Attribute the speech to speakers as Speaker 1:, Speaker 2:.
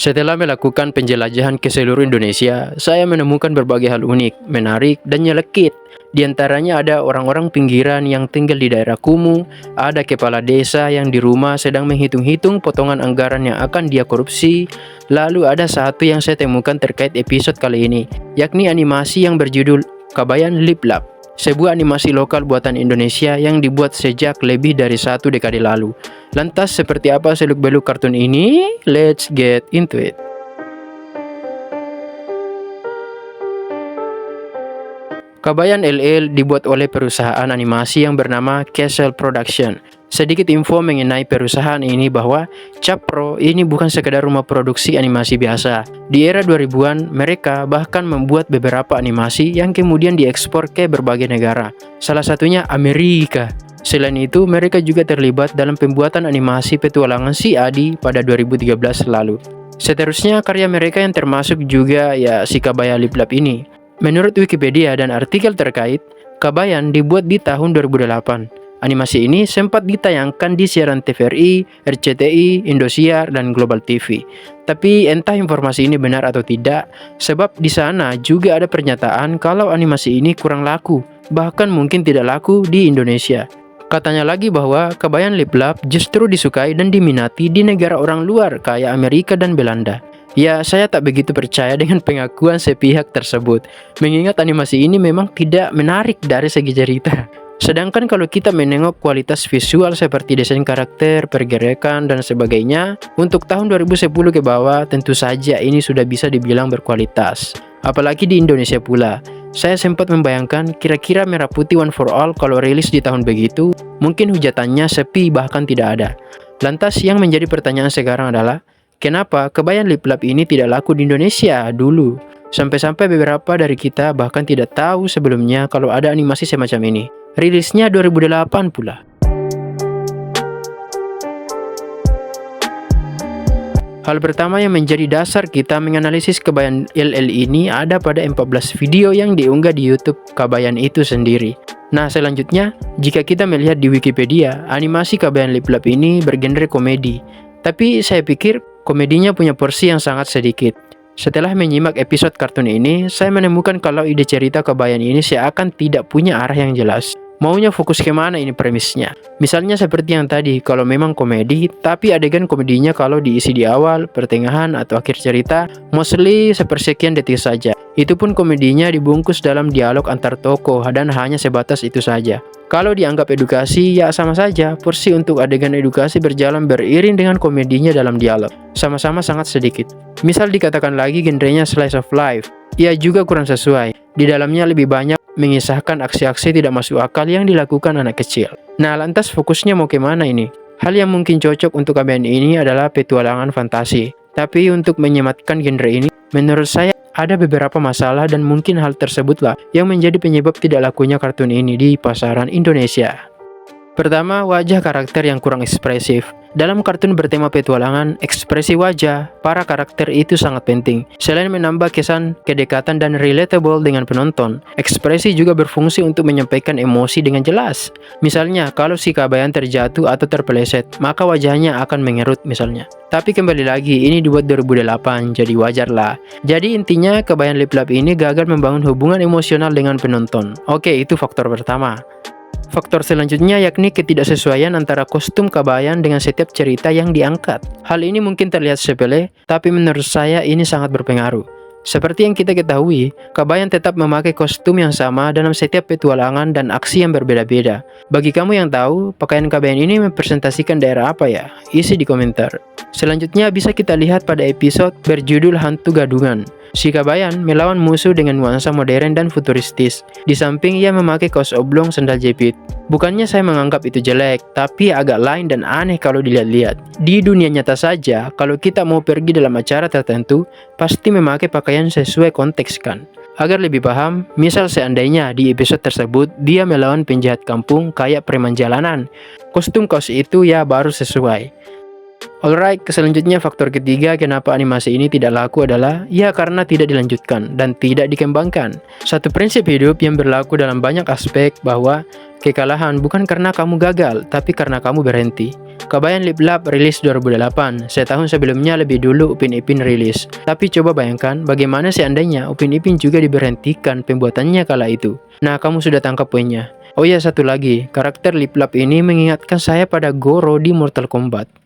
Speaker 1: Setelah melakukan penjelajahan ke seluruh Indonesia, saya menemukan berbagai hal unik, menarik, dan nyelekit. Di antaranya ada orang-orang pinggiran yang tinggal di daerah kumuh, ada kepala desa yang di rumah sedang menghitung-hitung potongan anggaran yang akan dia korupsi, lalu ada satu yang saya temukan terkait episode kali ini, yakni animasi yang berjudul Kabayan Lip Lab, sebuah animasi lokal buatan Indonesia yang dibuat sejak lebih dari 1 dekade lalu. Lantas seperti apa seluk-beluk kartun ini? Let's get into it. Kabayan LL dibuat oleh perusahaan animasi yang bernama Castle Production. Sedikit info mengenai perusahaan ini bahwa Capro ini bukan sekedar rumah produksi animasi biasa. Di era 2000-an, mereka bahkan membuat beberapa animasi yang kemudian diekspor ke berbagai negara, salah satunya Amerika. Selain itu, mereka juga terlibat dalam pembuatan animasi petualangan si Adi pada 2013 lalu. Seterusnya, karya mereka yang termasuk juga si Kabayan Lip Lab ini. Menurut Wikipedia dan artikel terkait, Kabayan dibuat di tahun 2008. Animasi ini sempat ditayangkan di siaran TVRI, RCTI, Indosiar, dan Global TV. Tapi entah informasi ini benar atau tidak, sebab di sana juga ada pernyataan kalau animasi ini kurang laku, bahkan mungkin tidak laku di Indonesia. Katanya lagi bahwa Kabayan Lip Lab justru disukai dan diminati di negara orang luar kayak Amerika dan Belanda. Ya, saya tak begitu percaya dengan pengakuan sepihak tersebut, mengingat animasi ini memang tidak menarik dari segi cerita. Sedangkan kalau kita menengok kualitas visual seperti desain karakter, pergerakan, dan sebagainya, untuk tahun 2010 ke bawah tentu saja ini sudah bisa dibilang berkualitas. Apalagi di Indonesia pula. Saya sempat membayangkan kira-kira Merah Putih One for All kalau rilis di tahun begitu, mungkin hujatannya sepi bahkan tidak ada. Lantas yang menjadi pertanyaan sekarang adalah, kenapa Kabayan Lip Lab ini tidak laku di Indonesia dulu? Sampai-sampai beberapa dari kita bahkan tidak tahu sebelumnya kalau ada animasi semacam ini. Rilisnya 2008 pula. Hal pertama yang menjadi dasar kita menganalisis Kabayan LL ini ada pada 14 video yang diunggah di YouTube Kabayan itu sendiri. Nah, selanjutnya, jika kita melihat di Wikipedia, animasi Kabayan Lip Lab ini bergenre komedi. Tapi saya pikir komedinya punya porsi yang sangat sedikit. Setelah menyimak episode kartun ini, saya menemukan kalau ide cerita Kabayan ini seakan tidak punya arah yang jelas. Maunya fokus kemana ini premisnya? Misalnya seperti yang tadi, kalau memang komedi, tapi adegan komedinya kalau diisi di awal, pertengahan, atau akhir cerita, mostly sepersekian detik saja. Itu pun komedinya dibungkus dalam dialog antar tokoh dan hanya sebatas itu saja. Kalau dianggap edukasi, ya sama saja, porsi untuk adegan edukasi berjalan beriring dengan komedinya dalam dialog. Sama-sama sangat sedikit. Misal dikatakan lagi genrenya slice of life, ia juga kurang sesuai. Di dalamnya lebih banyak mengisahkan aksi-aksi tidak masuk akal yang dilakukan anak kecil. Nah, lantas fokusnya mau kemana ini? Hal yang mungkin cocok untuk Kabayan ini adalah petualangan fantasi. Tapi untuk menyematkan genre ini, menurut saya ada beberapa masalah dan mungkin hal tersebutlah yang menjadi penyebab tidak lakunya kartun ini di pasaran Indonesia. Pertama, wajah karakter yang kurang ekspresif. Dalam kartun bertema petualangan, ekspresi wajah para karakter itu sangat penting. Selain menambah kesan kedekatan dan relatable dengan penonton, ekspresi juga berfungsi untuk menyampaikan emosi dengan jelas. Misalnya, kalau si Kabayan terjatuh atau terpeleset, maka wajahnya akan mengerut misalnya. Tapi kembali lagi, ini dibuat 2008, jadi wajar lah. Jadi intinya, Kabayan Lip Lab ini gagal membangun hubungan emosional dengan penonton. Oke, itu faktor pertama. Faktor selanjutnya yakni ketidaksesuaian antara kostum Kabayan dengan setiap cerita yang diangkat. Hal ini mungkin terlihat sepele, tapi menurut saya ini sangat berpengaruh. Seperti yang kita ketahui, Kabayan tetap memakai kostum yang sama dalam setiap petualangan dan aksi yang berbeda-beda. Bagi kamu yang tahu, pakaian Kabayan ini mempresentasikan daerah apa ya? Isi di komentar. Selanjutnya bisa kita lihat pada episode berjudul Hantu Gadungan. Si Kabayan melawan musuh dengan nuansa modern dan futuristis. Di samping ia memakai kaos oblong sandal jepit. Bukannya saya menganggap itu jelek, tapi agak lain dan aneh kalau dilihat-lihat. Di dunia nyata saja, kalau kita mau pergi dalam acara tertentu, pasti memakai pakaian sesuai konteks kan. Agar lebih paham, misal seandainya di episode tersebut dia melawan penjahat kampung kayak preman jalanan, kostum kaos itu ya baru sesuai. Alright, selanjutnya faktor ketiga kenapa animasi ini tidak laku adalah ya karena tidak dilanjutkan dan tidak dikembangkan. Satu prinsip hidup yang berlaku dalam banyak aspek bahwa kekalahan bukan karena kamu gagal, tapi karena kamu berhenti. Kabayan Lip Lab rilis 2008, setahun sebelumnya lebih dulu Upin Ipin rilis. Tapi coba bayangkan bagaimana seandainya Upin Ipin juga diberhentikan pembuatannya kala itu. Nah, kamu sudah tangkap poinnya. Oh ya, satu lagi, karakter Lip Lab ini mengingatkan saya pada Goro di Mortal Kombat.